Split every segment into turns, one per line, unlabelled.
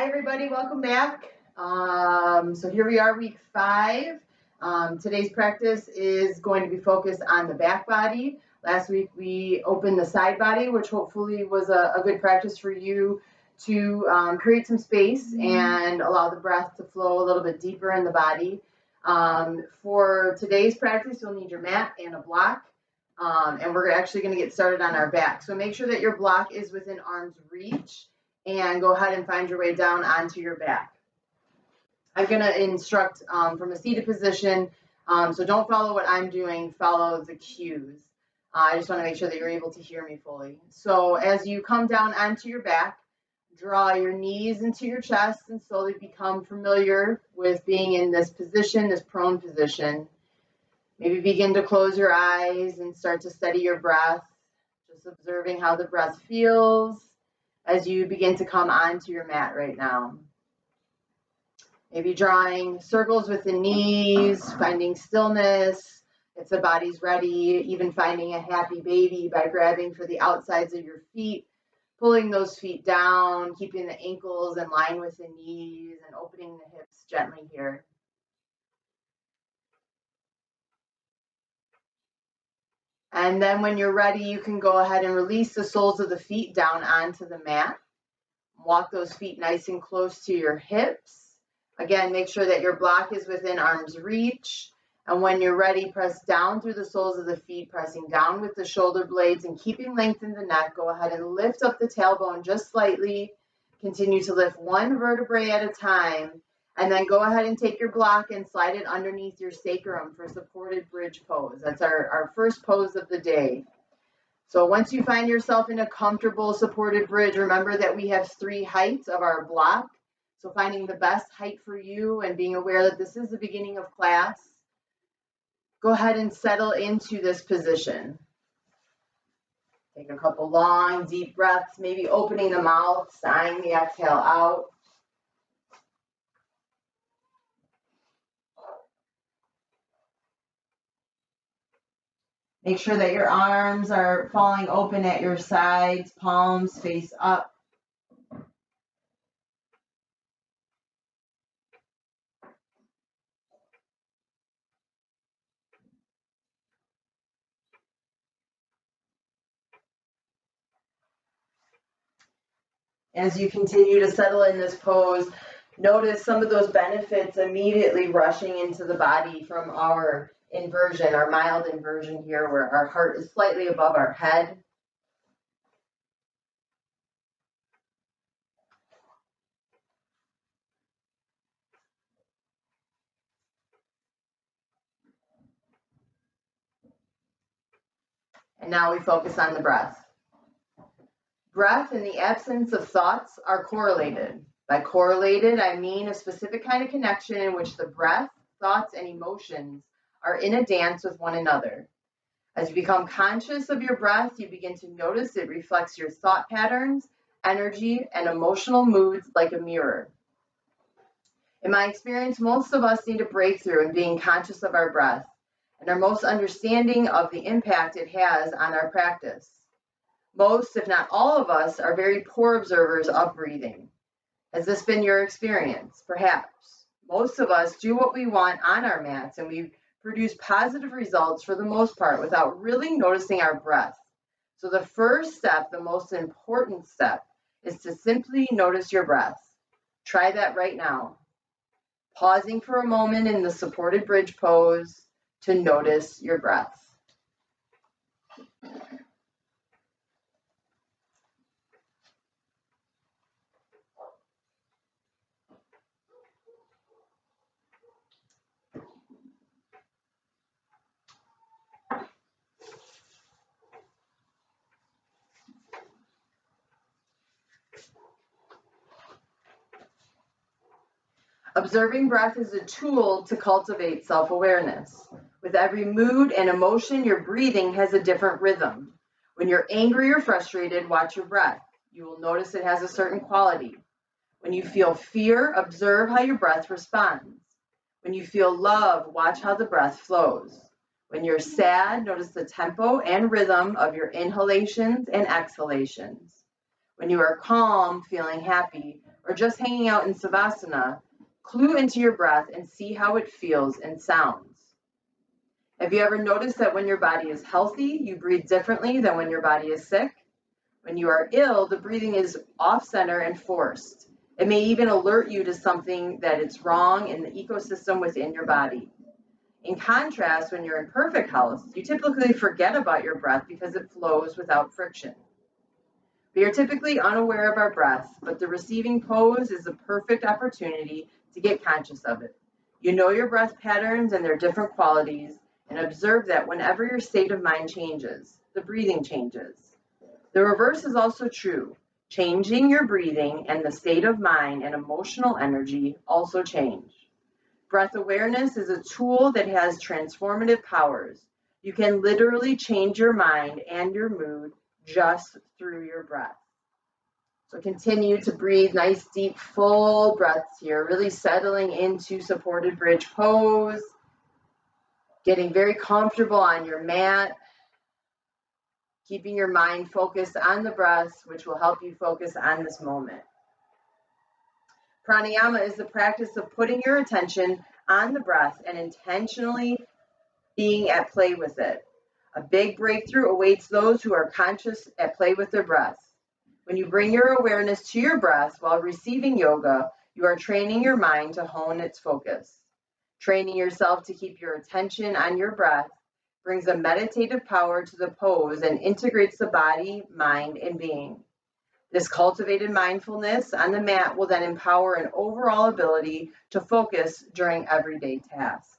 Hi, everybody. Welcome back. So here we are, week 5. Today's practice is going to be focused on the back body. Last week we opened the side body, which hopefully was a good practice for you to create some space and allow the breath to flow a little bit deeper in the body. For today's practice, you'll need your mat and a block. And we're actually going to get started on our back. So make sure that your block is within arm's reach. And go ahead and find your way down onto your back. I'm going to instruct from a seated position, so don't follow what I'm doing, follow the cues. I just want to make sure that you're able to hear me fully. So as you come down onto your back, draw your knees into your chest and slowly become familiar with being in this position, this prone position. Maybe begin to close your eyes and start to steady your breath, just observing how the breath feels as you begin to come onto your mat right now. Maybe drawing circles with the knees, finding stillness, if the body's ready, even finding a happy baby by grabbing for the outsides of your feet, pulling those feet down, keeping the ankles in line with the knees, and opening the hips gently here. And then when you're ready, you can go ahead and release the soles of the feet down onto the mat. Walk those feet nice and close to your hips. Again, make sure that your block is within arm's reach. And when you're ready, press down through the soles of the feet, pressing down with the shoulder blades and keeping length in the neck. Go ahead and lift up the tailbone just slightly. Continue to lift one vertebrae at a time. And then go ahead and take your block and slide it underneath your sacrum for supported bridge pose. That's our first pose of the day. So once you find yourself in a comfortable supported bridge, remember that we have 3 heights of our block. So finding the best height for you and being aware that this is the beginning of class, go ahead and settle into this position. Take a couple long, deep breaths, maybe opening the mouth, sighing the exhale out. Make sure that your arms are falling open at your sides, palms face up. As you continue to settle in this pose, notice some of those benefits immediately rushing into the body from our inversion, our mild inversion here, where our heart is slightly above our head. And now we focus on the breath. Breath and the absence of thoughts are correlated. By correlated, I mean a specific kind of connection in which the breath, thoughts, and emotions are in a dance with one another. As you become conscious of your breath, you begin to notice it reflects your thought patterns, energy, and emotional moods like a mirror. In my experience, most of us need a breakthrough in being conscious of our breath and are most understanding of the impact it has on our practice. Most, if not all of us, are very poor observers of breathing. Has this been your experience? Perhaps. Most of us do what we want on our mats and we produce positive results for the most part without really noticing our breath. So the first step, the most important step, is to simply notice your breath. Try that right now. Pausing for a moment in the supported bridge pose to notice your breath. Observing breath is a tool to cultivate self-awareness. With every mood and emotion, your breathing has a different rhythm. When you're angry or frustrated, watch your breath. You will notice it has a certain quality. When you feel fear, observe how your breath responds. When you feel love, watch how the breath flows. When you're sad, notice the tempo and rhythm of your inhalations and exhalations. When you are calm, feeling happy, or just hanging out in Savasana, clue into your breath and see how it feels and sounds. Have you ever noticed that when your body is healthy, you breathe differently than when your body is sick? When you are ill, the breathing is off-center and forced. It may even alert you to something that is wrong in the ecosystem within your body. In contrast, when you're in perfect health, you typically forget about your breath because it flows without friction. We are typically unaware of our breaths, but the receiving pose is a perfect opportunity to get conscious of it. You know your breath patterns and their different qualities, and observe that whenever your state of mind changes, the breathing changes. The reverse is also true. Changing your breathing and the state of mind and emotional energy also change. Breath awareness is a tool that has transformative powers. You can literally change your mind and your mood just through your breath. So continue to breathe nice, deep, full breaths here, really settling into supported bridge pose, getting very comfortable on your mat, keeping your mind focused on the breath, which will help you focus on this moment. Pranayama is the practice of putting your attention on the breath and intentionally being at play with it. A big breakthrough awaits those who are conscious at play with their breath. When you bring your awareness to your breath while receiving yoga, you are training your mind to hone its focus. Training yourself to keep your attention on your breath brings a meditative power to the pose and integrates the body, mind, and being. This cultivated mindfulness on the mat will then empower an overall ability to focus during everyday tasks.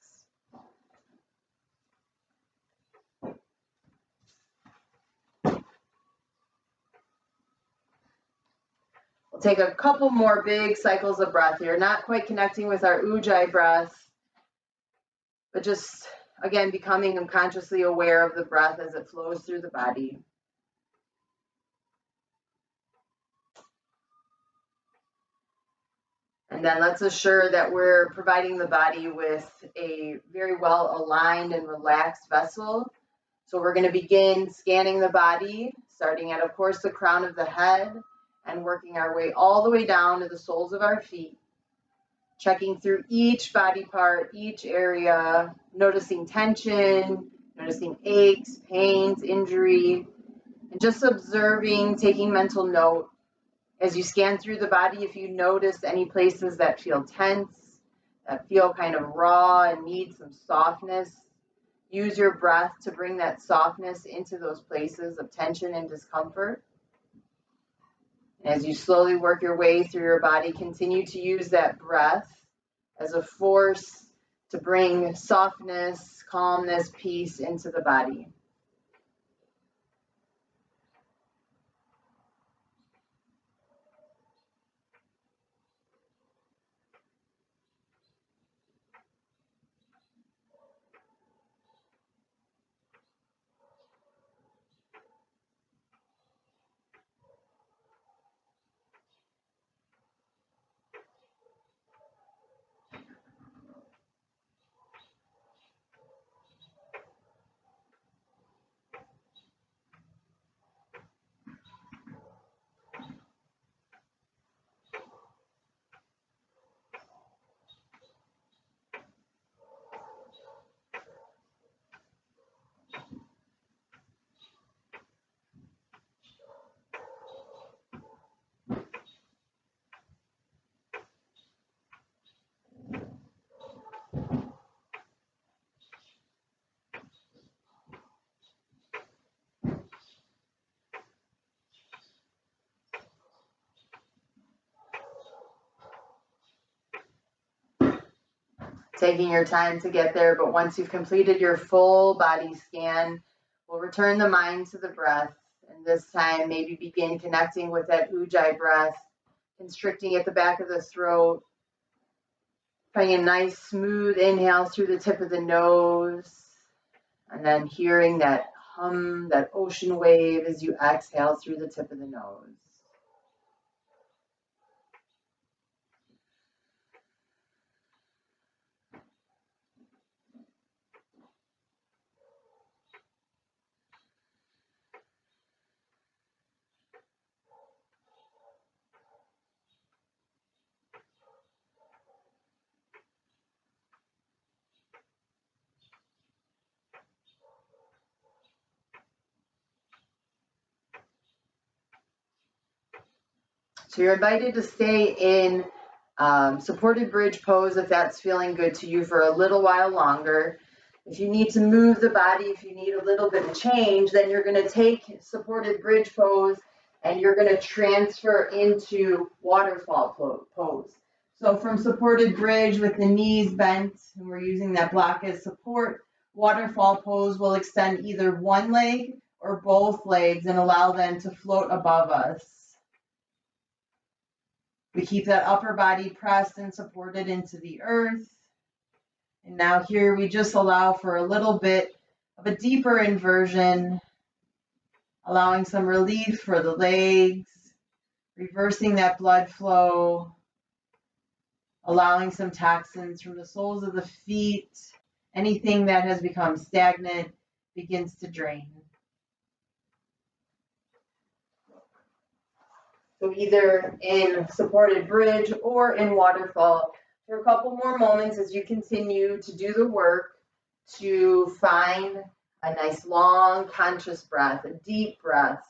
We'll take a couple more big cycles of breath here, not quite connecting with our ujjayi breath, but just, again, becoming unconsciously aware of the breath as it flows through the body. And then let's assure that we're providing the body with a very well aligned and relaxed vessel. So we're going to begin scanning the body, starting at, of course, the crown of the head and working our way all the way down to the soles of our feet, checking through each body part, each area, noticing tension, noticing aches, pains, injury, and just observing, taking mental note. As you scan through the body, if you notice any places that feel tense, that feel kind of raw and need some softness, use your breath to bring that softness into those places of tension and discomfort. And as you slowly work your way through your body, continue to use that breath as a force to bring softness, calmness, peace into the body. Taking your time to get there, but once you've completed your full body scan, we'll return the mind to the breath, and this time maybe begin connecting with that ujjayi breath, constricting at the back of the throat, finding a nice smooth inhale through the tip of the nose, and then hearing that hum, that ocean wave as you exhale through the tip of the nose. So you're invited to stay in supported bridge pose if that's feeling good to you for a little while longer. If you need to move the body, if you need a little bit of change, then you're going to take supported bridge pose and you're going to transfer into waterfall pose. So from supported bridge with the knees bent, and we're using that block as support, waterfall pose will extend either one leg or both legs and allow them to float above us. We keep that upper body pressed and supported into the earth. And now here we just allow for a little bit of a deeper inversion, allowing some relief for the legs, reversing that blood flow, allowing some toxins from the soles of the feet. Anything that has become stagnant begins to drain. So either in supported bridge or in waterfall for a couple more moments as you continue to do the work to find a nice long conscious breath, a deep breath.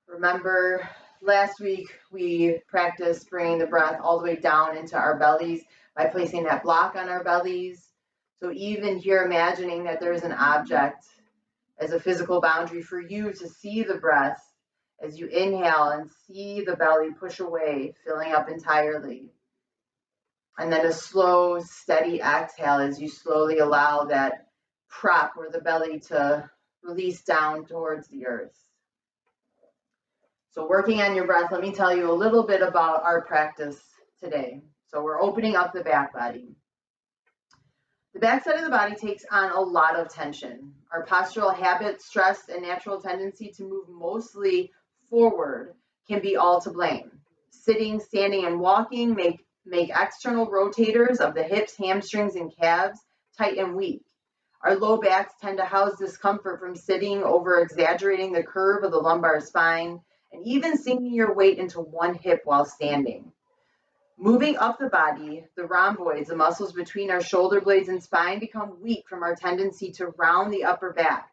Remember, last week we practiced bringing the breath all the way down into our bellies by placing that block on our bellies. So even here, imagining that there's an object as a physical boundary for you to see the breath as you inhale and see the belly push away, filling up entirely. And then a slow, steady exhale as you slowly allow that prop or the belly to release down towards the earth. So working on your breath, let me tell you a little bit about our practice today. So we're opening up the back body. The back side of the body takes on a lot of tension. Our postural habit, stress, and natural tendency to move mostly forward can be all to blame. Sitting, standing, and walking make external rotators of the hips, hamstrings, and calves tight and weak. Our low backs tend to house discomfort from sitting, over exaggerating the curve of the lumbar spine, and even sinking your weight into one hip while standing. Moving up the body, the rhomboids, the muscles between our shoulder blades and spine, become weak from our tendency to round the upper back.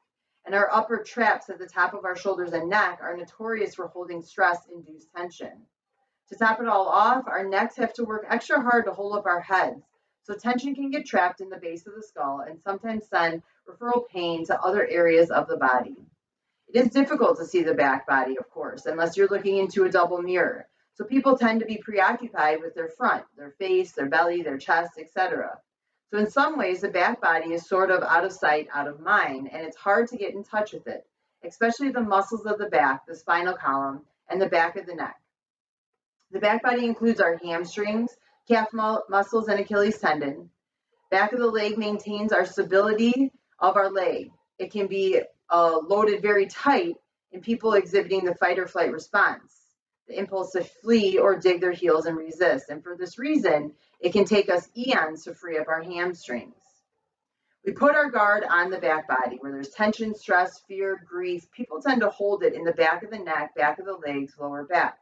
And our upper traps at the top of our shoulders and neck are notorious for holding stress-induced tension. To top it all off, our necks have to work extra hard to hold up our heads, so tension can get trapped in the base of the skull and sometimes send referral pain to other areas of the body. It is difficult to see the back body, of course, unless you're looking into a double mirror. So people tend to be preoccupied with their front, their face, their belly, their chest, etc. So in some ways, the back body is sort of out of sight, out of mind, and it's hard to get in touch with it, especially the muscles of the back, the spinal column, and the back of the neck. The back body includes our hamstrings, calf muscles, and Achilles tendon. Back of the leg maintains our stability of our leg. It can be loaded very tight in people exhibiting the fight or flight response, the impulse to flee or dig their heels and resist. And for this reason, it can take us eons to free up our hamstrings. We put our guard on the back body where there's tension, stress, fear, grief. People tend to hold it in the back of the neck, back of the legs, lower back.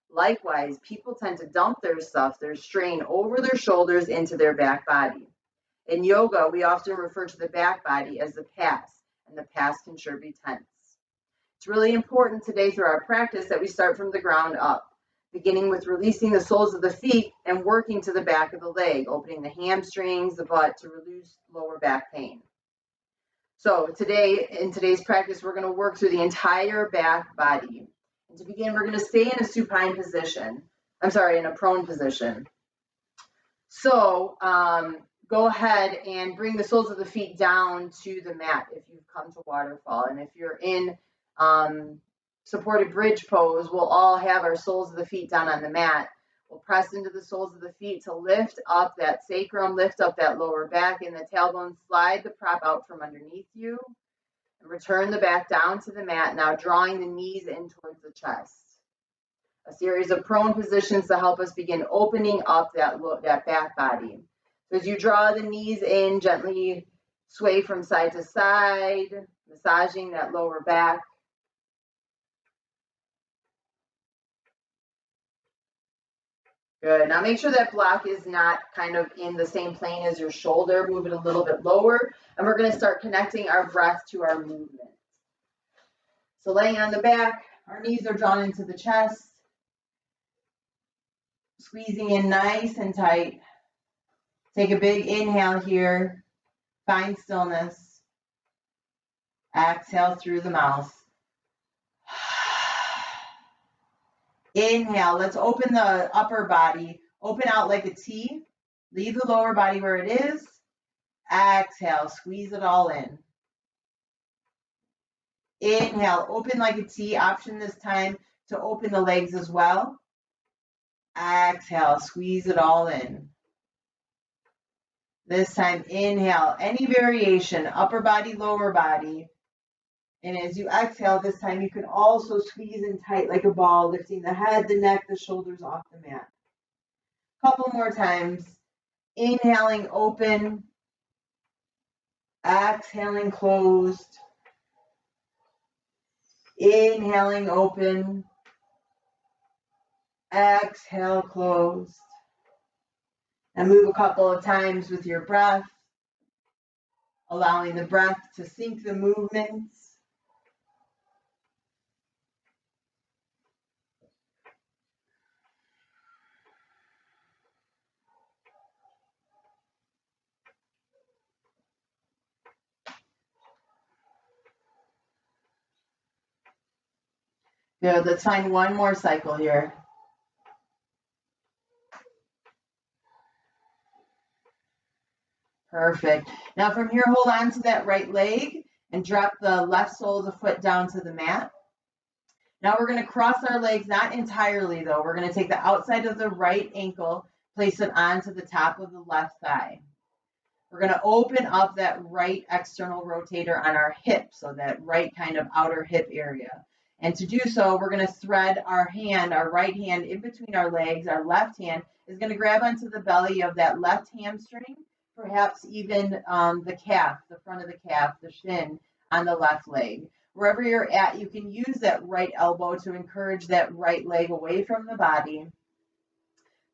Likewise, people tend to dump their stuff, their strain over their shoulders into their back body. In yoga, we often refer to the back body as the past, and the past can sure be tense. It's really important today through our practice that we start from the ground up, beginning with releasing the soles of the feet and working to the back of the leg, opening the hamstrings, the butt to reduce lower back pain. So in today's practice, we're going to work through the entire back body. And to begin, we're going to stay in a supine position. In a prone position. So go ahead and bring the soles of the feet down to the mat if you've come to waterfall. And if you're in supported bridge pose, we'll all have our soles of the feet down on the mat. We'll press into the soles of the feet to lift up that sacrum, lift up that lower back, and the tailbone. Slide the prop out from underneath you. And return the back down to the mat, now drawing the knees in towards the chest. A series of prone positions to help us begin opening up that back body. So as you draw the knees in, gently sway from side to side, massaging that lower back. Good. Now make sure that block is not kind of in the same plane as your shoulder. Move it a little bit lower. And we're going to start connecting our breath to our movement. So laying on the back, our knees are drawn into the chest. Squeezing in nice and tight. Take a big inhale here. Find stillness. Exhale through the mouth. Inhale. Let's open the upper body. Open out like a T. Leave the lower body where it is. Exhale. Squeeze it all in. Inhale. Open like a T. Option this time to open the legs as well. Exhale. Squeeze it all in. This time, inhale. Any variation, upper body, lower body. And as you exhale, this time you can also squeeze in tight like a ball, lifting the head, the neck, the shoulders off the mat. Couple more times. Inhaling, open. Exhaling, closed. Inhaling, open. Exhale, closed. And move a couple of times with your breath, allowing the breath to sync the movements. Good. Let's find one more cycle here. Perfect. Now from here, hold on to that right leg and drop the left sole of the foot down to the mat. Now we're going to cross our legs, not entirely though. We're going to take the outside of the right ankle, place it onto the top of the left thigh. We're going to open up that right external rotator on our hip, so that right kind of outer hip area. And to do so, we're going to thread our hand, our right hand, in between our legs. Our left hand is going to grab onto the belly of that left hamstring, perhaps even the calf, the front of the calf, the shin on the left leg. Wherever you're at, you can use that right elbow to encourage that right leg away from the body.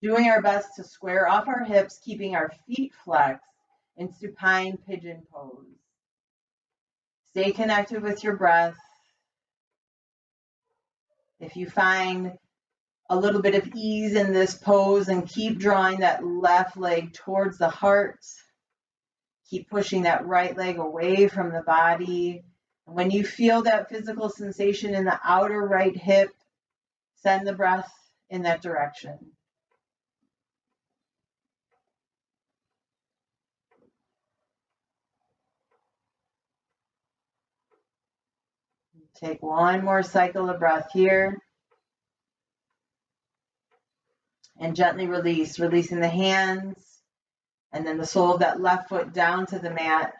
Doing our best to square off our hips, keeping our feet flexed in supine pigeon pose. Stay connected with your breath. If you find a little bit of ease in this pose, and keep drawing that left leg towards the heart. Keep pushing that right leg away from the body. And when you feel that physical sensation in the outer right hip, send the breath in that direction. Take one more cycle of breath here. And gently release, releasing the hands and then the sole of that left foot down to the mat.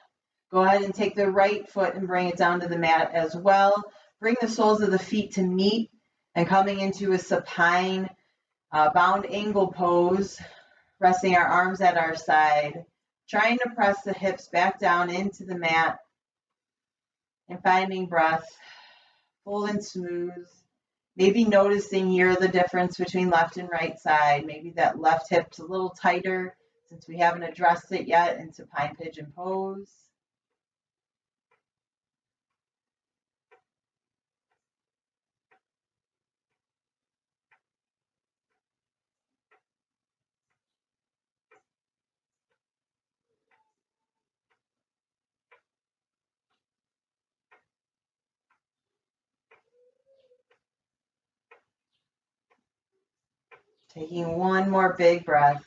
Go ahead and take the right foot and bring it down to the mat as well. Bring the soles of the feet to meet and coming into a supine bound angle pose, resting our arms at our side, trying to press the hips back down into the mat and finding breath, full and smooth. Maybe noticing here the difference between left and right side. Maybe that left hip's a little tighter since we haven't addressed it yet in supine pigeon pose. Taking one more big breath.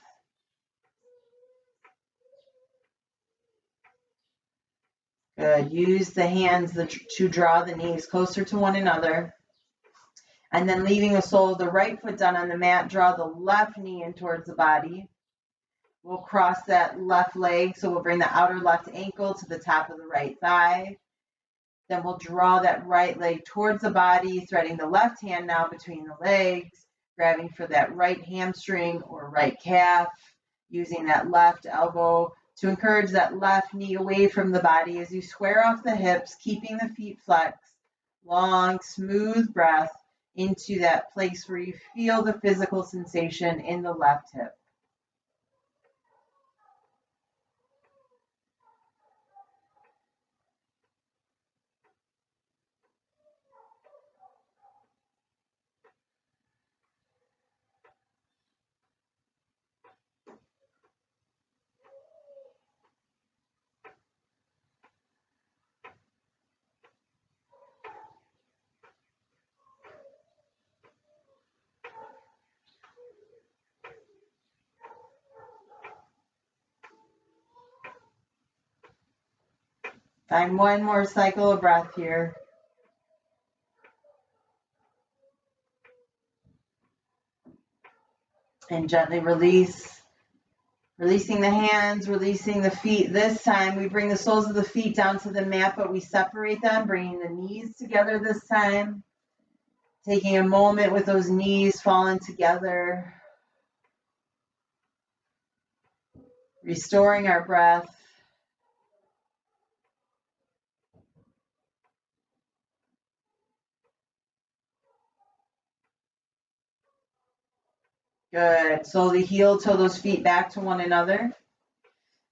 Good. Use the hands to draw the knees closer to one another. And then leaving the sole of the right foot down on the mat, draw the left knee in towards the body. We'll cross that left leg, so we'll bring the outer left ankle to the top of the right thigh. Then we'll draw that right leg towards the body, threading the left hand now between the legs, grabbing for that right hamstring or right calf, using that left elbow to encourage that left knee away from the body as you square off the hips, keeping the feet flexed. Long, smooth breath into that place where you feel the physical sensation in the left hip. Find one more cycle of breath here. And gently release. Releasing the hands, releasing the feet. This time we bring the soles of the feet down to the mat, but we separate them, bringing the knees together this time. Taking a moment with those knees falling together. Restoring our breath. Good. Slowly heel toe those feet back to one another.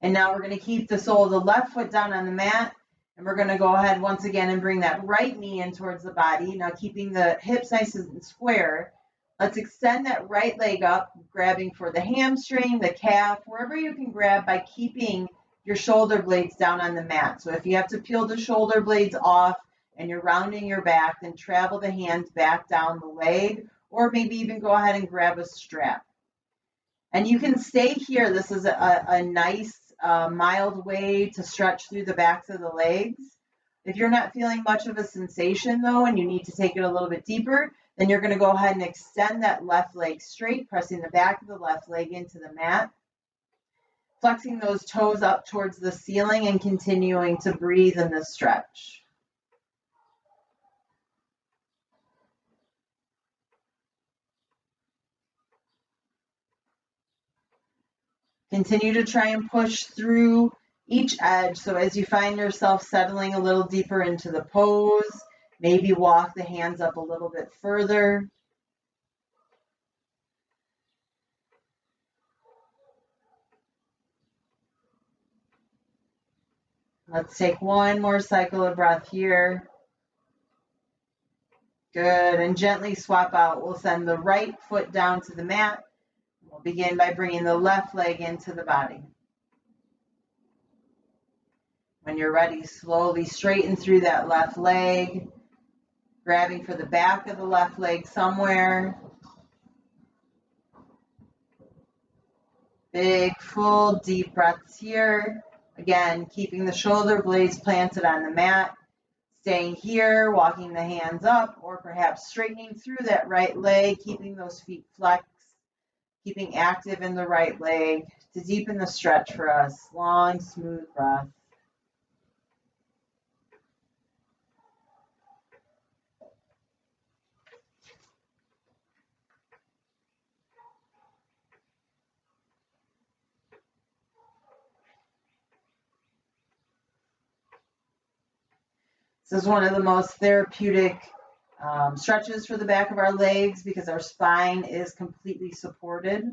And now we're going to keep the sole of the left foot down on the mat. And we're going to go ahead once again and bring that right knee in towards the body. Now keeping the hips nice and square. Let's extend that right leg up, grabbing for the hamstring, the calf, wherever you can grab by keeping your shoulder blades down on the mat. So if you have to peel the shoulder blades off and you're rounding your back, then travel the hands back down the leg, or maybe even go ahead and grab a strap. And you can stay here. This is a nice, mild way to stretch through the backs of the legs. If you're not feeling much of a sensation, though, and you need to take it a little bit deeper, then you're going to go ahead and extend that left leg straight, pressing the back of the left leg into the mat, flexing those toes up towards the ceiling and continuing to breathe in this stretch. Continue to try and push through each edge. So as you find yourself settling a little deeper into the pose, maybe walk the hands up a little bit further. Let's take one more cycle of breath here. Good. And gently swap out. We'll send the right foot down to the mat. We'll begin by bringing the left leg into the body. When you're ready, slowly straighten through that left leg, grabbing for the back of the left leg somewhere. Big, full, deep breaths here. Again, keeping the shoulder blades planted on the mat. Staying here, walking the hands up, or perhaps straightening through that right leg, keeping those feet flexed, keeping active in the right leg to deepen the stretch for us. Long, smooth breath. This is one of the most therapeutic stretches for the back of our legs because our spine is completely supported.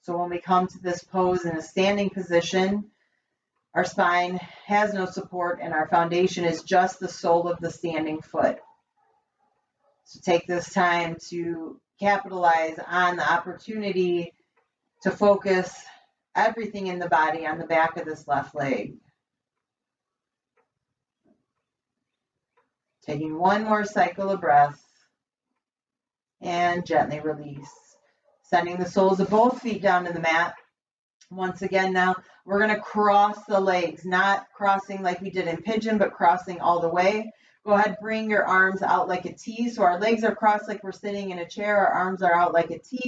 So when we come to this pose in a standing position, our spine has no support and our foundation is just the sole of the standing foot. So take this time to capitalize on the opportunity to focus everything in the body on the back of this left leg. Taking one more cycle of breath and gently release. Sending the soles of both feet down to the mat. Once again, now we're going to cross the legs, not crossing like we did in pigeon, but crossing all the way. Go ahead, bring your arms out like a T. So our legs are crossed like we're sitting in a chair. Our arms are out like a T.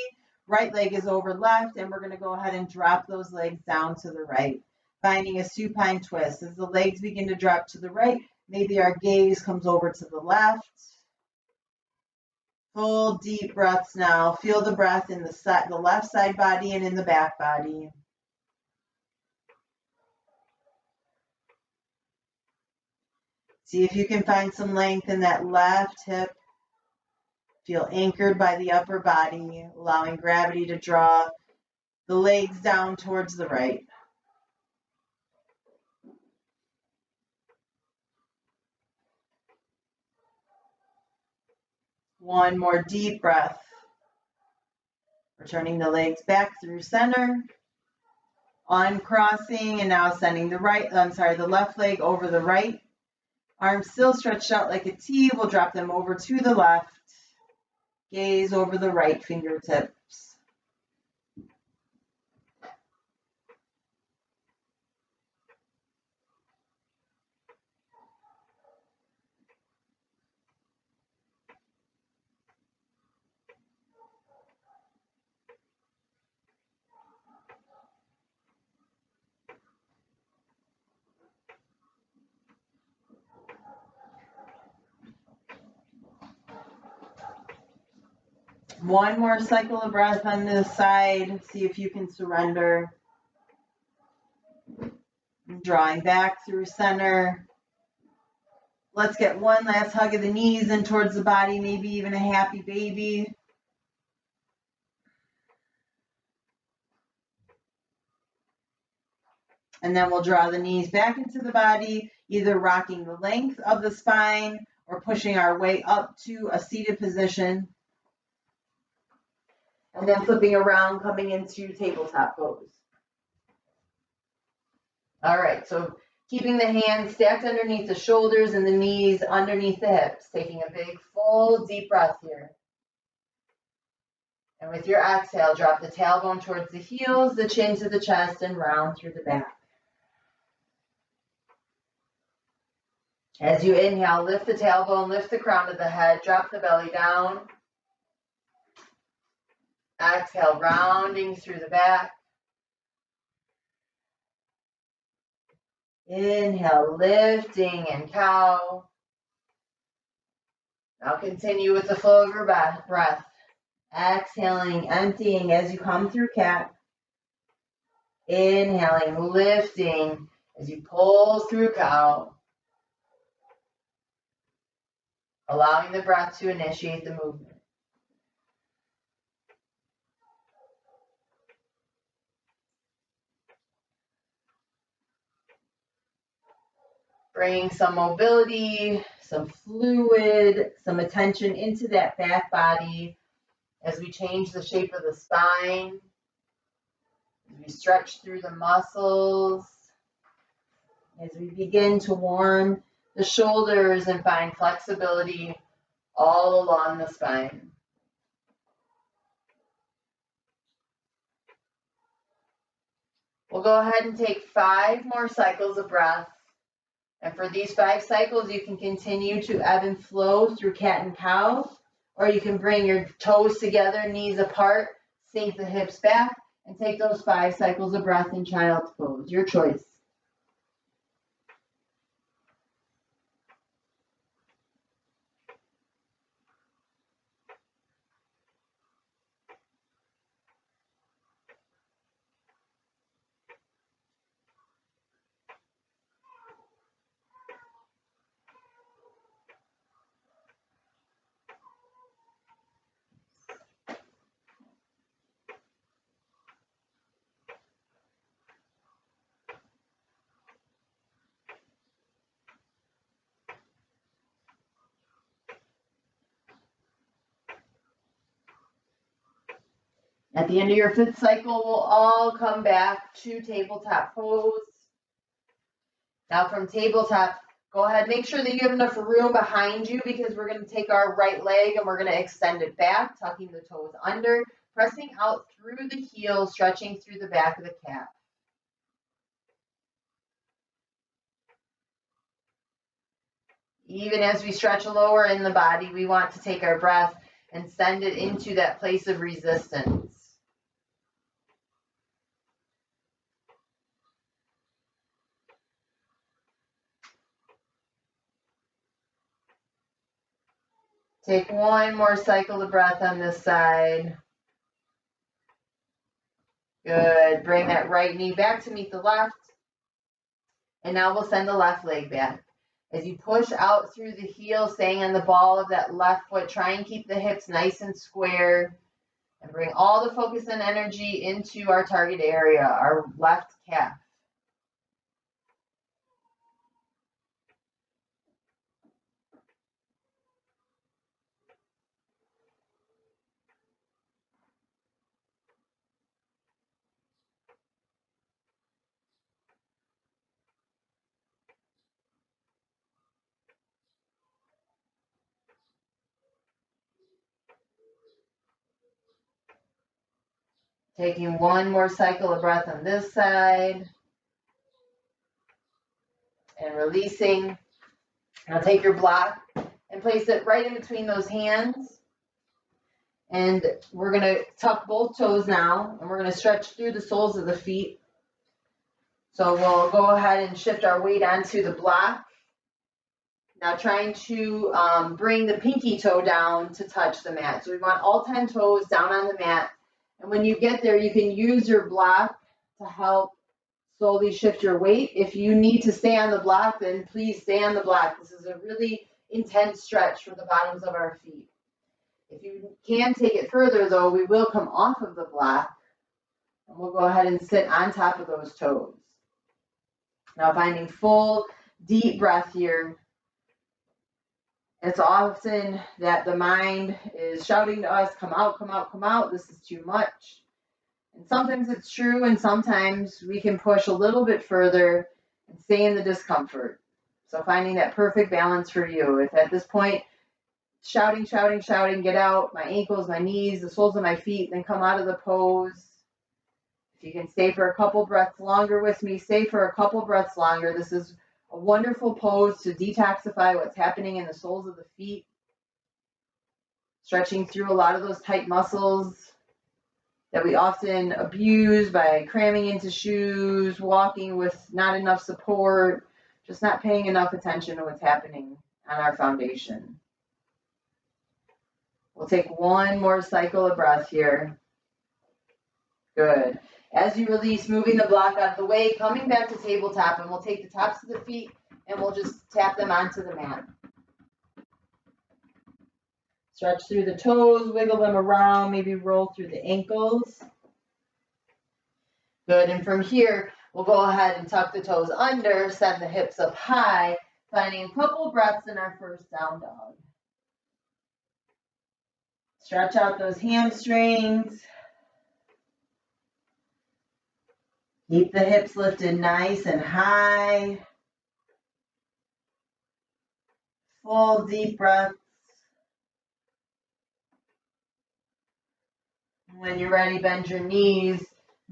Right leg is over left, and we're going to go ahead and drop those legs down to the right, finding a supine twist. As the legs begin to drop to the right, maybe our gaze comes over to the left. Full deep breaths now. Feel the breath in the left side body and in the back body. See if you can find some length in that left hip. Feel anchored by the upper body, allowing gravity to draw the legs down towards the right. One more deep breath. Returning the legs back through center. Uncrossing and now sending the left leg over the right. Arms still stretched out like a T. We'll drop them over to the left. Gaze over the right fingertips. One more cycle of breath on this side. See if you can surrender. Drawing back through center. Let's get one last hug of the knees in towards the body, maybe even a happy baby. And then we'll draw the knees back into the body, either rocking the length of the spine or pushing our way up to a seated position. And then flipping around, coming into tabletop pose. All right, so keeping the hands stacked underneath the shoulders and the knees underneath the hips. Taking a big, full, deep breath here. And with your exhale, drop the tailbone towards the heels, the chin to the chest, and round through the back. As you inhale, lift the tailbone, lift the crown of the head, drop the belly down. Exhale, rounding through the back. Inhale, lifting and cow. Now continue with the flow of your breath. Exhaling, emptying as you come through cat. Inhaling, lifting as you pull through cow. Allowing the breath to initiate the movement. Bringing some mobility, some fluid, some attention into that back body as we change the shape of the spine, as we stretch through the muscles, as we begin to warm the shoulders and find flexibility all along the spine. We'll go ahead and take 5 more cycles of breath. And for these 5 cycles, you can continue to ebb and flow through cat and cow, or you can bring your toes together, knees apart, sink the hips back, and take those 5 cycles of breath in child's pose. Your choice. At the end of your 5th cycle, we'll all come back to tabletop pose. Now from tabletop, go ahead, make sure that you have enough room behind you because we're going to take our right leg and we're going to extend it back, tucking the toes under, pressing out through the heel, stretching through the back of the calf. Even as we stretch lower in the body, we want to take our breath and send it into that place of resistance. Take 1 more cycle of breath on this side. Good. Bring that right knee back to meet the left. And now we'll send the left leg back. As you push out through the heel, staying on the ball of that left foot, try and keep the hips nice and square. And bring all the focus and energy into our target area, our left calf. Taking 1 more cycle of breath on this side. And releasing. Now take your block and place it right in between those hands. And we're going to tuck both toes now. And we're going to stretch through the soles of the feet. So we'll go ahead and shift our weight onto the block. Now trying to bring the pinky toe down to touch the mat. So we want all 10 toes down on the mat. And when you get there, you can use your block to help slowly shift your weight. If you need to stay on the block, then please stay on the block. This is a really intense stretch for the bottoms of our feet. If you can take it further though, we will come off of the block and we'll go ahead and sit on top of those toes. Now finding full deep breath here. It's often that the mind is shouting to us, come out, come out, come out, this is too much. And sometimes it's true, and sometimes we can push a little bit further and stay in the discomfort. So finding that perfect balance for you. If at this point, shouting, shouting, shouting, get out, my ankles, my knees, the soles of my feet, then come out of the pose. If you can stay for a couple breaths longer with me, stay for a couple breaths longer. This is a wonderful pose to detoxify what's happening in the soles of the feet. Stretching through a lot of those tight muscles that we often abuse by cramming into shoes, walking with not enough support, just not paying enough attention to what's happening on our foundation. We'll take one more cycle of breath here. Good. As you release, moving the block out of the way, coming back to tabletop, and we'll take the tops of the feet and we'll just tap them onto the mat. Stretch through the toes, wiggle them around, maybe roll through the ankles. Good, and from here, we'll go ahead and tuck the toes under, send the hips up high, finding a couple breaths in our first down dog. Stretch out those hamstrings. Keep the hips lifted nice and high. Full deep breaths. When you're ready, bend your knees.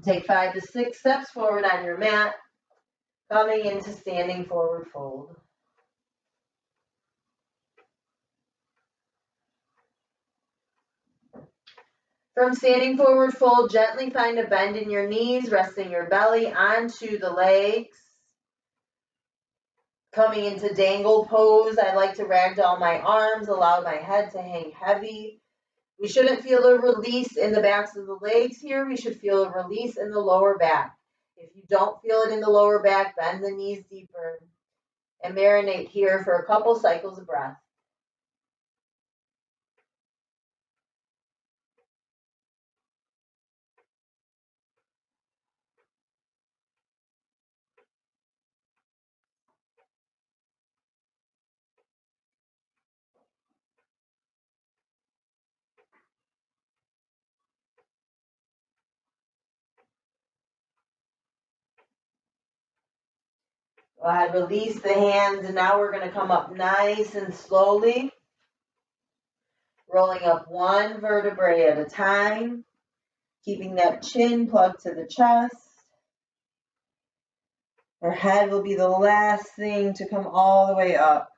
Take 5 to 6 steps forward on your mat, coming into standing forward fold. From standing forward fold, gently find a bend in your knees, resting your belly onto the legs. Coming into dangle pose, I like to ragdoll my arms, allow my head to hang heavy. We shouldn't feel a release in the backs of the legs here. We should feel a release in the lower back. If you don't feel it in the lower back, bend the knees deeper and marinate here for a couple cycles of breath. Go ahead, release the hands, and now we're going to come up nice and slowly, rolling up one vertebrae at a time, keeping that chin plugged to the chest. Our head will be the last thing to come all the way up.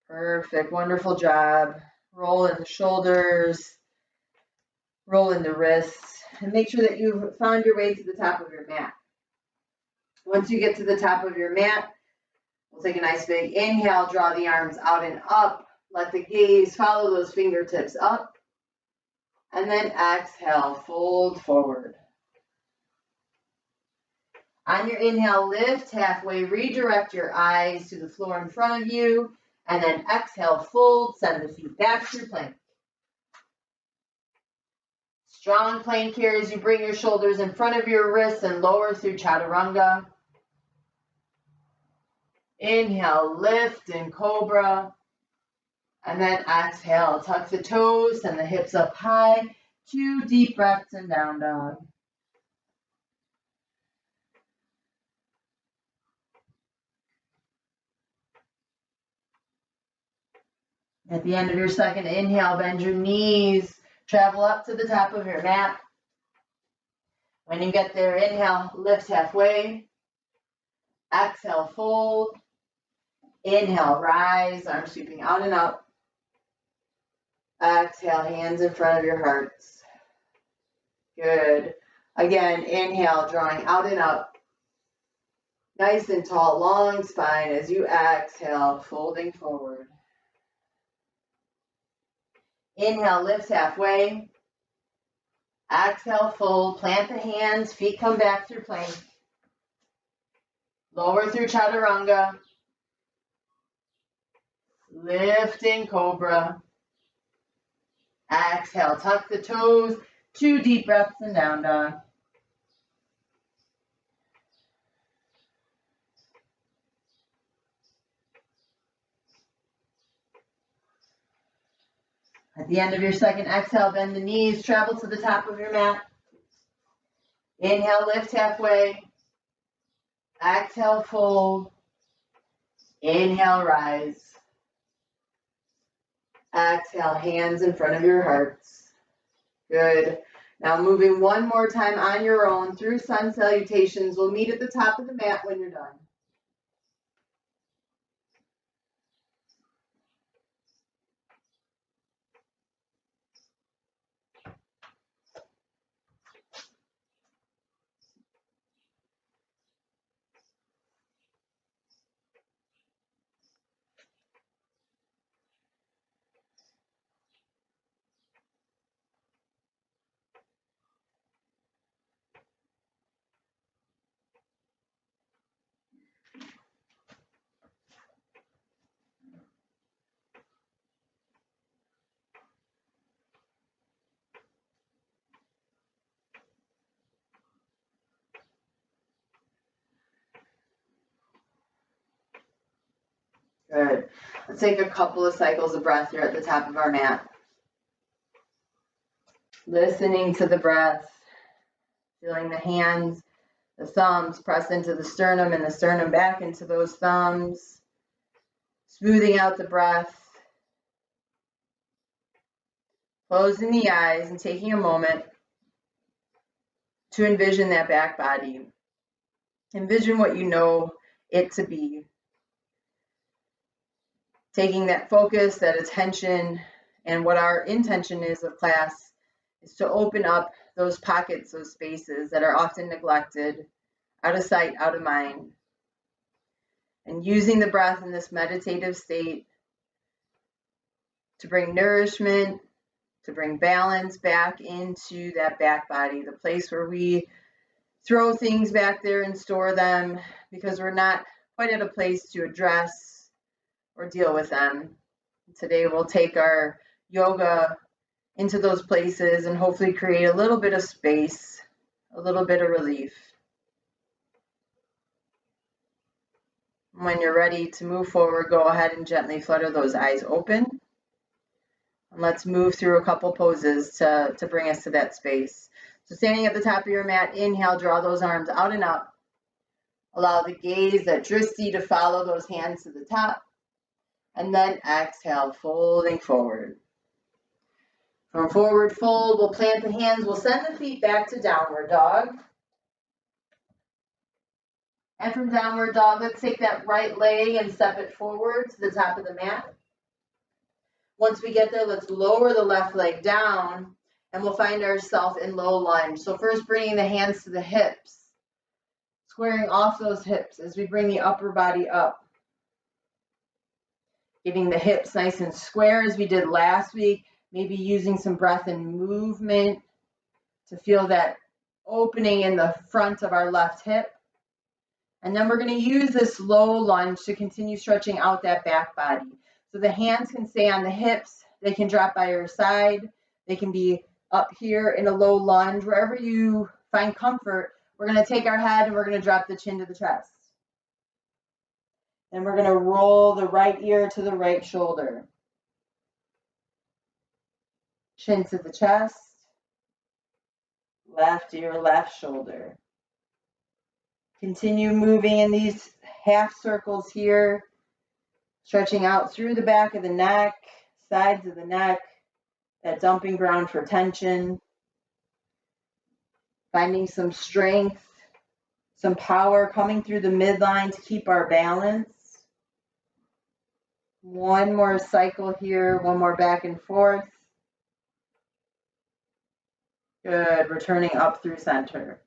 Perfect, wonderful job. Roll in the shoulders, roll in the wrists, and make sure that you've found your way to the top of your mat. Once you get to the top of your mat, we'll take a nice big inhale, draw the arms out and up. Let the gaze follow those fingertips up. And then exhale, fold forward. On your inhale, lift halfway, redirect your eyes to the floor in front of you. And then exhale, fold, send the feet back to plank. Strong plank here as you bring your shoulders in front of your wrists and lower through chaturanga. Inhale, lift in cobra. And then exhale, tuck the toes, send the hips up high. 2 deep breaths in down dog. At the end of your second inhale, bend your knees, travel up to the top of your mat. When you get there, inhale, lift halfway. Exhale, fold. Inhale, rise, arms sweeping out and up. Exhale, hands in front of your hearts. Good. Again, inhale, drawing out and up. Nice and tall, long spine as you exhale, folding forward. Inhale, lift halfway. Exhale, fold. Plant the hands, feet come back through plank. Lower through chaturanga. Lifting cobra. Exhale, tuck the toes. 2 deep breaths and down dog. At the end of your second exhale, bend the knees, travel to the top of your mat. Inhale, lift halfway. Exhale, fold. Inhale, rise. Exhale, hands in front of your hearts. Good. Now moving one more time on your own through sun salutations. We'll meet at the top of the mat when you're done. Good. Let's take a couple of cycles of breath here at the top of our mat. Listening to the breath, feeling the hands, the thumbs press into the sternum and the sternum back into those thumbs. Smoothing out the breath. Closing the eyes and taking a moment to envision that back body. Envision what you know it to be. Taking that focus, that attention, and what our intention is of class is to open up those pockets, those spaces that are often neglected, out of sight, out of mind. And using the breath in this meditative state to bring nourishment, to bring balance back into that back body, the place where we throw things back there and store them because we're not quite at a place to address or deal with them. Today we'll take our yoga into those places and hopefully create a little bit of space, a little bit of relief. When you're ready to move forward, go ahead and gently flutter those eyes open. And let's move through a couple poses to bring us to that space. So standing at the top of your mat, inhale, draw those arms out and up. Allow the gaze, that drishti, to follow those hands to the top. And then exhale, folding forward. From forward fold, we'll plant the hands. We'll send the feet back to downward dog. And from downward dog, let's take that right leg and step it forward to the top of the mat. Once we get there, let's lower the left leg down, and we'll find ourselves in low lunge. So first bringing the hands to the hips, squaring off those hips as we bring the upper body up. Getting the hips nice and square as we did last week, maybe using some breath and movement to feel that opening in the front of our left hip. And then we're going to use this low lunge to continue stretching out that back body. So the hands can stay on the hips, they can drop by your side, they can be up here in a low lunge, wherever you find comfort. We're going to take our head and we're going to drop the chin to the chest. And we're going to roll the right ear to the right shoulder. Chin to the chest, left ear, left shoulder. Continue moving in these half circles here, stretching out through the back of the neck, sides of the neck, that dumping ground for tension. Finding some strength, some power coming through the midline to keep our balance. One more cycle here, one more back and forth. Good, returning up through center.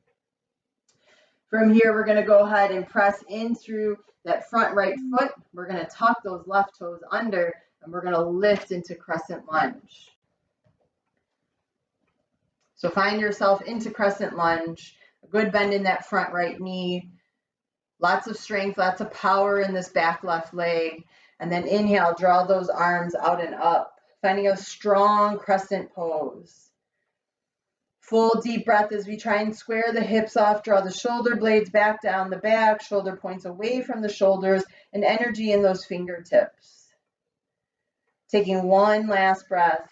From here, we're going to go ahead and press in through that front right foot. We're going to tuck those left toes under, and we're going to lift into crescent lunge. So find yourself into crescent lunge, a good bend in that front right knee, lots of strength, lots of power in this back left leg. And then inhale, draw those arms out and up, finding a strong crescent pose. Full deep breath as we try and square the hips off, draw the shoulder blades back down the back, shoulder points away from the shoulders, and energy in those fingertips. Taking one last breath.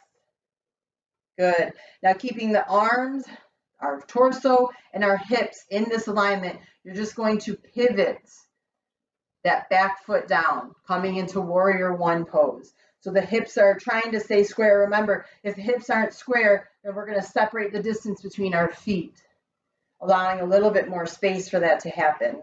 Good. Now keeping the arms, our torso, and our hips in this alignment, you're just going to pivot that back foot down, coming into warrior one pose. So the hips are trying to stay square. Remember, if the hips aren't square, then we're going to separate the distance between our feet, allowing a little bit more space for that to happen.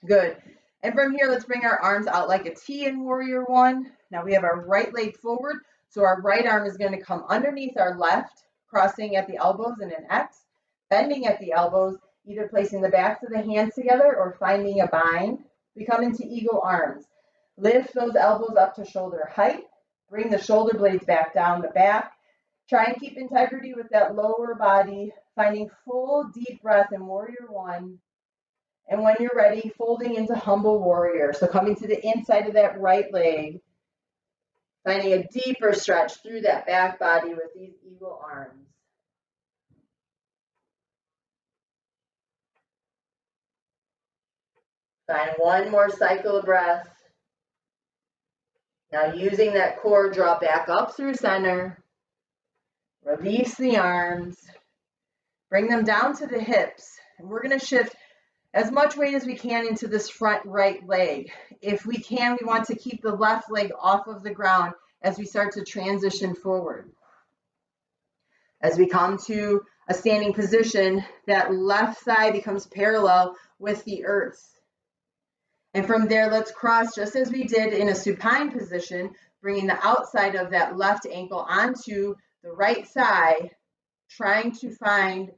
Good. And from here, let's bring our arms out like a T in warrior one. Now we have our right leg forward. So our right arm is going to come underneath our left, crossing at the elbows in an X, bending at the elbows, either placing the backs of the hands together or finding a bind. We come into eagle arms. Lift those elbows up to shoulder height. Bring the shoulder blades back down the back. Try and keep integrity with that lower body, finding full deep breath in warrior one. And when you're ready, folding into humble warrior. So coming to the inside of that right leg, finding a deeper stretch through that back body with these eagle arms. Find one more cycle of breath. Now using that core, draw back up through center. Release the arms. Bring them down to the hips. And we're going to shift as much weight as we can into this front right leg. If we can, we want to keep the left leg off of the ground as we start to transition forward. As we come to a standing position, that left thigh becomes parallel with the earth. And from there, let's cross just as we did in a supine position, bringing the outside of that left ankle onto the right thigh, trying to find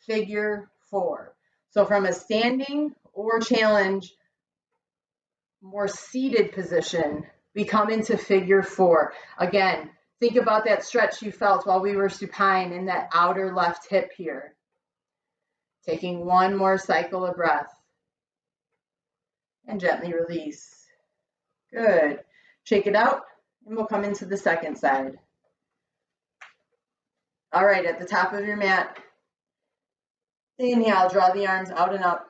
figure four. So from a standing or challenge, more seated position, we come into figure four. Again, think about that stretch you felt while we were supine in that outer left hip here. Taking one more cycle of breath. And gently release. Good. Shake it out, and we'll come into the second side. All right, at the top of your mat, inhale, draw the arms out and up.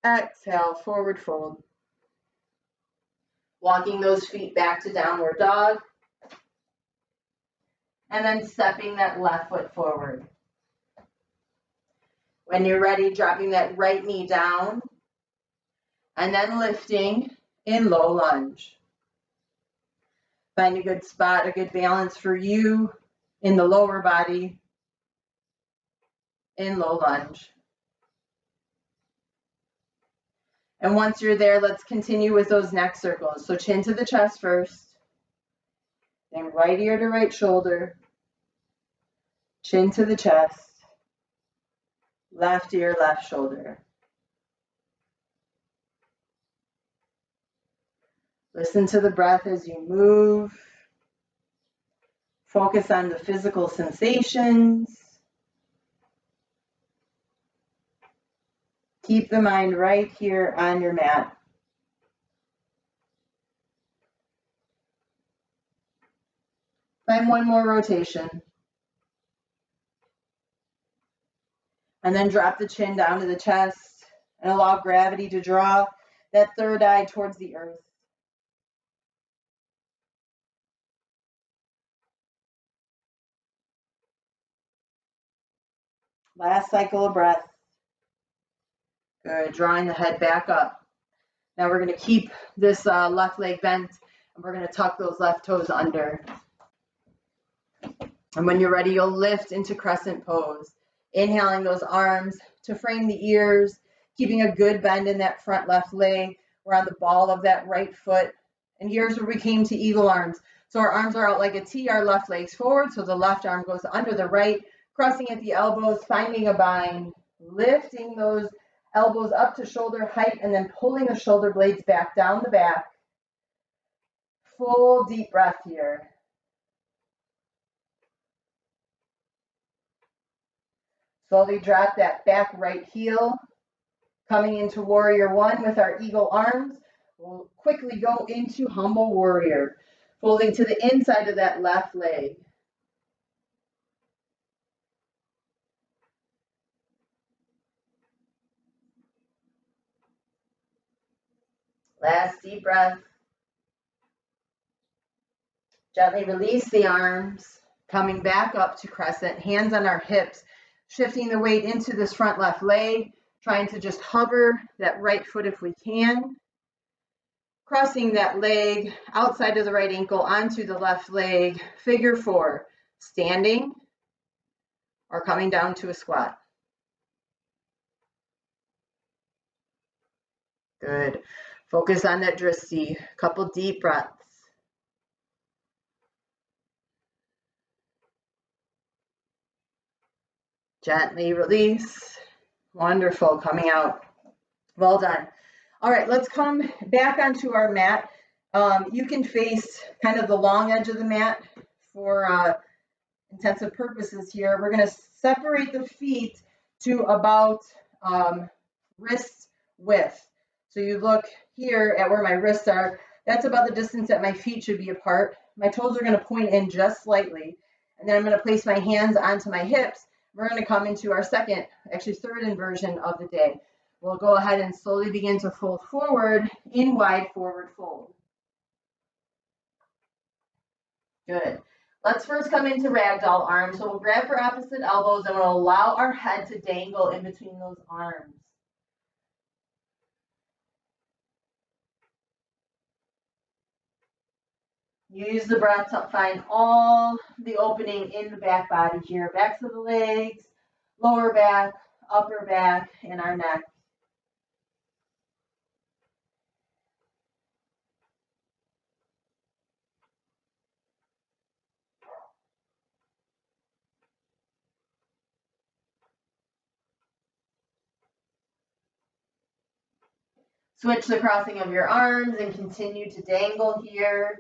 Exhale, forward fold. Walking those feet back to downward dog. And then stepping that left foot forward. When you're ready, dropping that right knee down. And then lifting in low lunge. Find a good spot, a good balance for you in the lower body in low lunge. And once you're there, let's continue with those neck circles. So chin to the chest first, then right ear to right shoulder, chin to the chest, left ear, left shoulder. Listen to the breath as you move. Focus on the physical sensations. Keep the mind right here on your mat. Find one more rotation. And then drop the chin down to the chest and allow gravity to draw that third eye towards the earth. Last cycle of breath. Good, drawing the head back up. Now we're going to keep this left leg bent, and we're going to tuck those left toes under. And when you're ready, you'll lift into crescent pose. Inhaling those arms to frame the ears, keeping a good bend in that front left leg. We're on the ball of that right foot. And here's where we came to eagle arms. So our arms are out like a T, our left leg's forward, so the left arm goes under the right, crossing at the elbows, finding a bind. lifting those elbows up to shoulder height and then pulling the shoulder blades back down the back. Full deep breath here. Slowly drop that back right heel. Coming into warrior one with our eagle arms. We'll quickly go into humble warrior, folding to the inside of that left leg. Last deep breath. Gently release the arms, coming back up to crescent, hands on our hips, shifting the weight into this front left leg, trying to just hover that right foot if we can. Crossing that leg outside of the right ankle onto the left leg, figure four, standing or coming down to a squat. Good. Focus on that drishti. Couple deep breaths. Gently release. Wonderful. Coming out. Well done. All right, let's come back onto our mat. You can face kind of the long edge of the mat for intensive purposes here. We're going to separate the feet to about wrist width. So you look here at where my wrists are. That's about the distance that my feet should be apart. My toes are going to point in just slightly. And then I'm going to place my hands onto my hips. We're going to come into our second, actually third inversion of the day. We'll go ahead and slowly begin to fold forward in wide forward fold. Good. Let's first come into ragdoll arms. So we'll grab for opposite elbows and we'll allow our head to dangle in between those arms. Use the breath to find all the opening in the back body here. Backs of the legs, lower back, upper back, and our neck. Switch the crossing of your arms and continue to dangle here.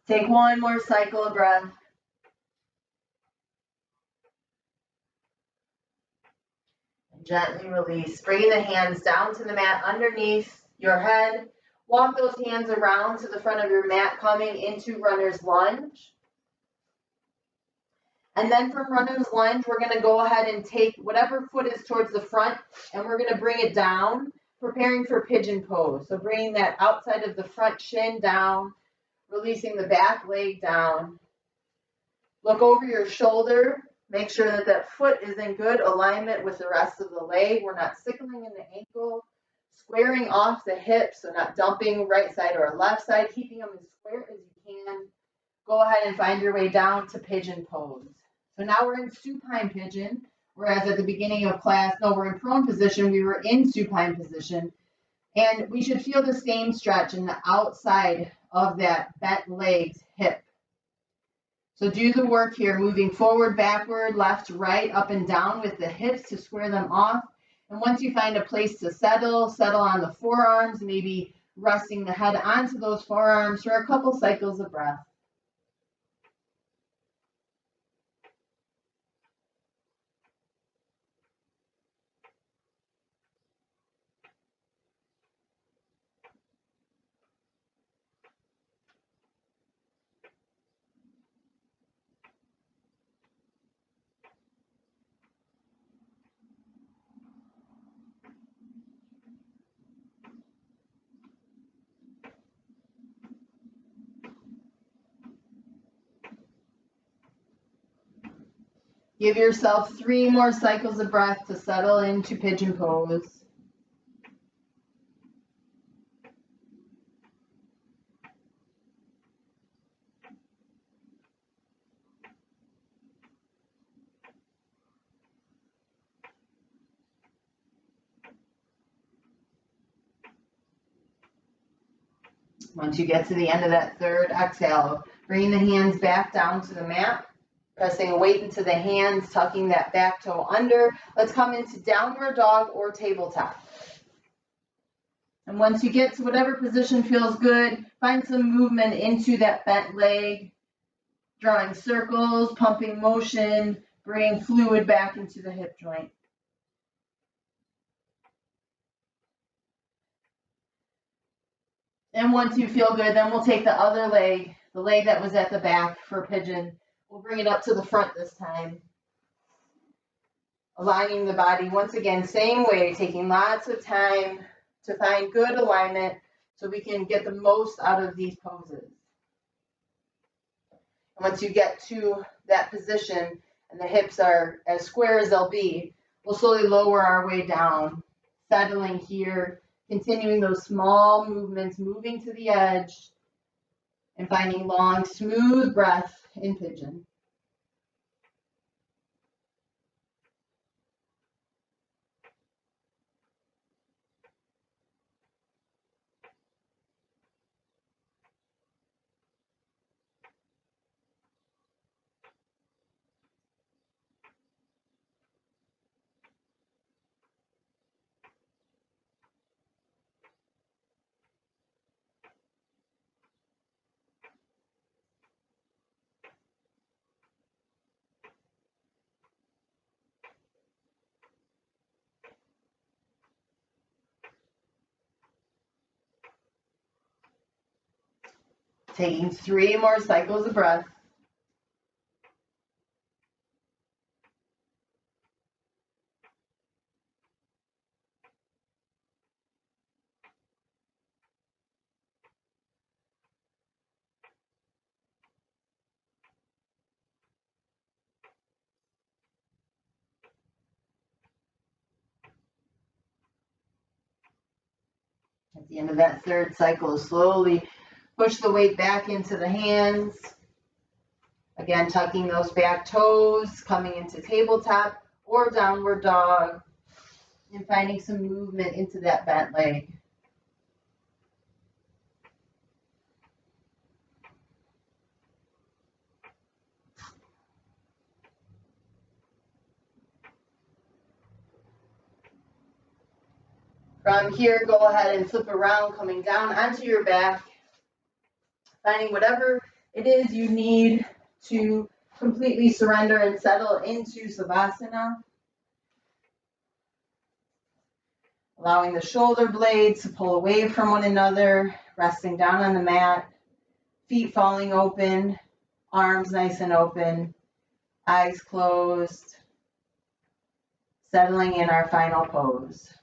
Take one more cycle of breath. And gently release. Bringing the hands down to the mat underneath your head. Walk those hands around to the front of your mat, coming into runner's lunge. And then from runner's lunge, we're going to go ahead and take whatever foot is towards the front, and we're going to bring it down, preparing for pigeon pose. So bringing that outside of the front shin down, releasing the back leg down. Look over your shoulder. Make sure that that foot is in good alignment with the rest of the leg. We're not sickling in the ankle. Squaring off the hips, so not dumping right side or left side, keeping them as square as you can. Go ahead and find your way down to pigeon pose. So now we're in supine pigeon, whereas at the beginning of class, no, we're in prone position, we were in supine position. And we should feel the same stretch in the outside of that bent legs hip. So do the work here, moving forward, backward, left, right, up and down with the hips to square them off. And once you find a place to settle on the forearms, maybe resting the head onto those forearms for a couple cycles of breath. Give yourself 3 more cycles of breath to settle into pigeon pose. Once you get to the end of that third exhale, bringing the hands back down to the mat, pressing a weight into the hands, tucking that back toe under. Let's come into downward dog or tabletop. And once you get to whatever position feels good, find some movement into that bent leg, drawing circles, pumping motion, bringing fluid back into the hip joint. And once you feel good, then we'll take the other leg, the leg that was at the back for pigeon. We'll bring it up to the front this time. Aligning the body, once again, same way, taking lots of time to find good alignment so we can get the most out of these poses. And once you get to that position and the hips are as square as they'll be, we'll slowly lower our way down, settling here, continuing those small movements, moving to the edge, and finding long, smooth breath in pigeon. Taking 3 more cycles of breath. At the end of that third cycle, slowly push the weight back into the hands. Again, tucking those back toes, coming into tabletop or downward dog, and finding some movement into that bent leg. From here, go ahead and flip around, coming down onto your back, finding whatever it is you need to completely surrender and settle into Savasana. Allowing the shoulder blades to pull away from one another, resting down on the mat, feet falling open, arms nice and open, eyes closed, settling in our final pose.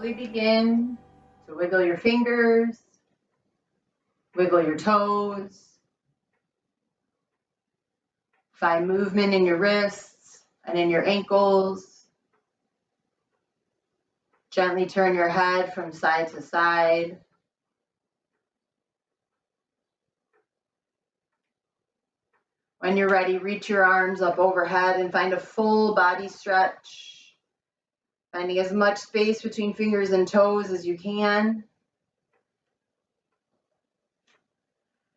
slowly begin to wiggle your fingers, wiggle your toes, find movement in your wrists and in your ankles. Gently turn your head from side to side. When you're ready, reach your arms up overhead and find a full body stretch, finding as much space between fingers and toes as you can.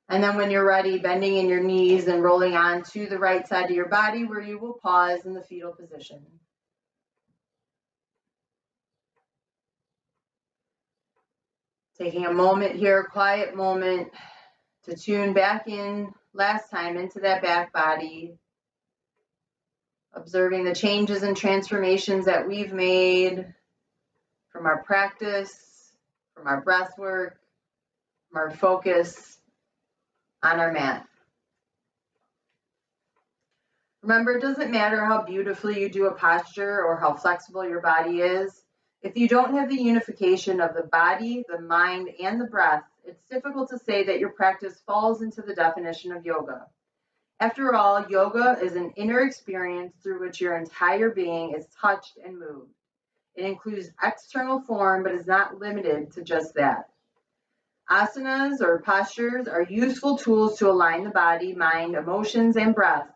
And then when you're ready, bending in your knees and rolling on to the right side of your body where you will pause in the fetal position. Taking a moment here, a quiet moment to tune back in last time into that back body, observing the changes and transformations that we've made from our practice, from our breath work, from our focus on our mat. Remember, it doesn't matter how beautifully you do a posture or how flexible your body is. If you don't have the unification of the body, the mind, and the breath, it's difficult to say that your practice falls into the definition of yoga. After all, yoga is an inner experience through which your entire being is touched and moved. It includes external form, but is not limited to just that. Asanas or postures are useful tools to align the body, mind, emotions, and breath,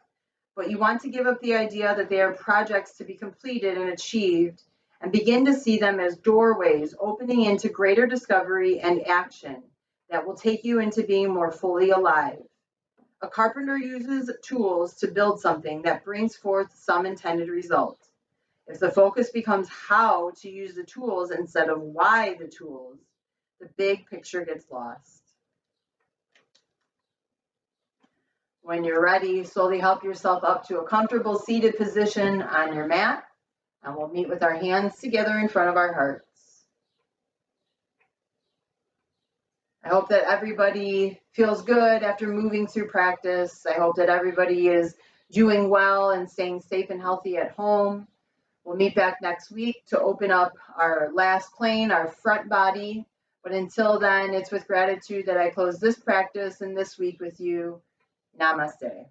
but you want to give up the idea that they are projects to be completed and achieved and begin to see them as doorways opening into greater discovery and action that will take you into being more fully alive. A carpenter uses tools to build something that brings forth some intended result. If the focus becomes how to use the tools instead of why the tools, the big picture gets lost. When you're ready, slowly help yourself up to a comfortable seated position on your mat, and we'll meet with our hands together in front of our hearts. I hope that everybody feels good after moving through practice. I hope that everybody is doing well and staying safe and healthy at home. We'll meet back next week to open up our last plane, our front body. But until then, it's with gratitude that I close this practice and this week with you. Namaste.